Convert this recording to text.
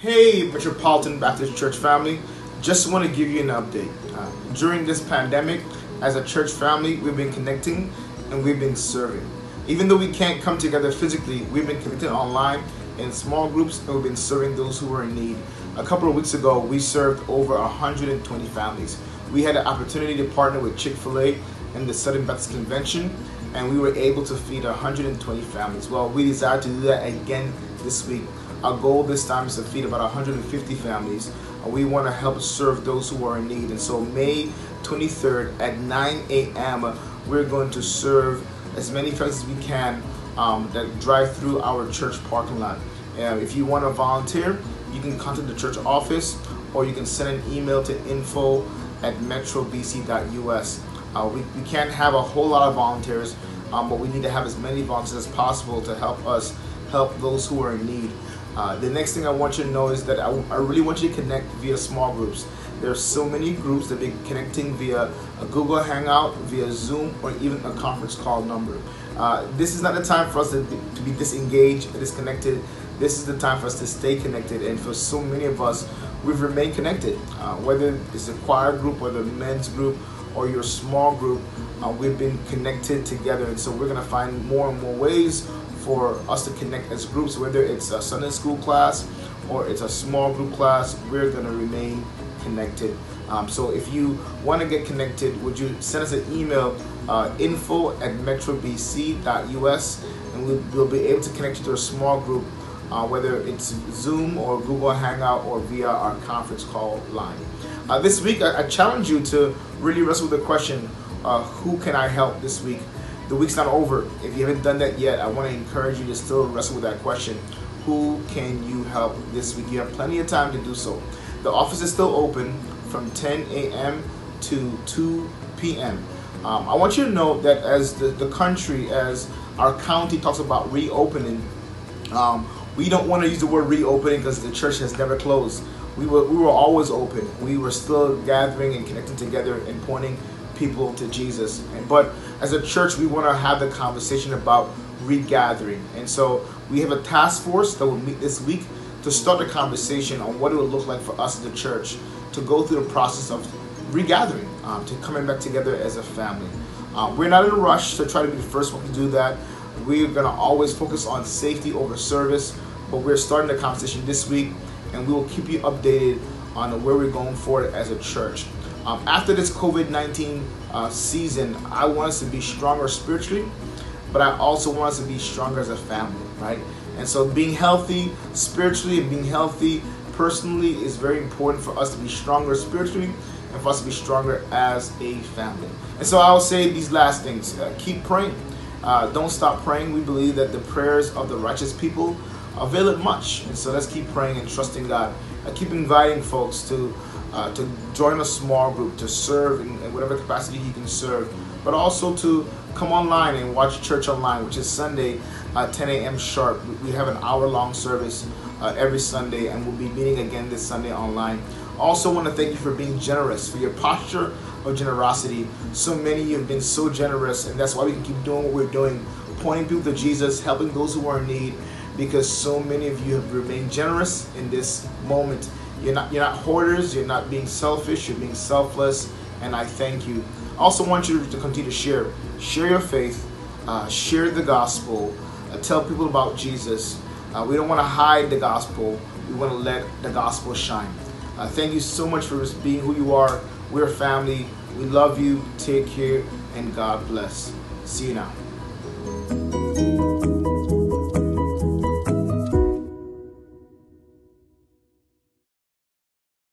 Hey, Metropolitan Baptist Church family, just want to give you an update. During this pandemic, as a church family, we've been connecting and we've been serving. Even though we can't come together physically, we've been connected online in small groups and we've been serving those who are in need. A couple of weeks ago, we served over 120 families. We had an opportunity to partner with Chick-fil-A and the Southern Baptist Convention, and we were able to feed 120 families. Well, we desire to do that again this week. Our goal this time is to feed about 150 families. We want to help serve those who are in need. And so May 23rd at 9 a.m., we're going to serve as many families as we can that drive through our church parking lot. If you want to volunteer, you can contact the church office or you can send an email to info@metrobc.us. We can't have a whole lot of volunteers, but we need to have as many volunteers as possible to help us help those who are in need. The next thing I want you to know is that I really want you to connect via small groups. There are so many groups that be connecting via a Google Hangout, via Zoom, or even a conference call number. This is not the time for us to be disengaged, disconnected. This is the time for us to stay connected, and for so many of us, we've remained connected. Whether it's a choir group, whether a men's group, or your small group, we've been connected together, and so we're going to find more and more ways for us to connect as groups, whether it's a Sunday school class or it's a small group class. We're going to remain connected. So if you want to get connected, would you send us an email, info@metrobc.us, and we'll be able to connect you to a small group, whether it's Zoom or Google Hangout or via our conference call line. This week, I challenge you to really wrestle with the question, who can I help this week? The week's not over. If you haven't done that yet, I want to encourage you to still wrestle with that question. Who can you help this week? You have plenty of time to do so. The office is still open from 10 a.m. to 2 p.m. I want you to know that as the country, as our county talks about reopening, we don't want to use the word reopening because the church has never closed. We were always open. We were still gathering and connecting together and pointing people to Jesus. But as a church, we want to have the conversation about regathering. And so we have a task force that will meet this week to start the conversation on what it would look like for us as a church to go through the process of regathering, to coming back together as a family. We're not in a rush to try to be the first one to do that. We're going to always focus on safety over service, but we're starting the conversation this week, and we will keep you updated on where we're going forward as a church. After this COVID-19 season, I want us to be stronger spiritually, but I also want us to be stronger as a family, right? And so being healthy spiritually and being healthy personally is very important for us to be stronger spiritually and for us to be stronger as a family. And so I'll say these last things. Keep praying. Don't stop praying. We believe that the prayers of the righteous people avail it much. And so let's keep praying and trusting God. Keep inviting folks to join a small group, to serve in whatever capacity you can serve, but also to come online and watch church online, which is Sunday at 10 a.m. sharp. We have an hour-long service every Sunday, and we'll be meeting again this Sunday online. Also want to thank you for being generous, for your posture of generosity. So many of you have been so generous, and that's why we can keep doing what we're doing, pointing people to Jesus, helping those who are in need, because so many of you have remained generous in this moment. You're not hoarders, you're not being selfish, you're being selfless, and I thank you. I also want you to continue to share your faith, share the gospel, tell people about Jesus. We don't want to hide the gospel, we want to let the gospel shine. Thank you so much for being who you are. We're a family, we love you, take care, and God bless. See you now.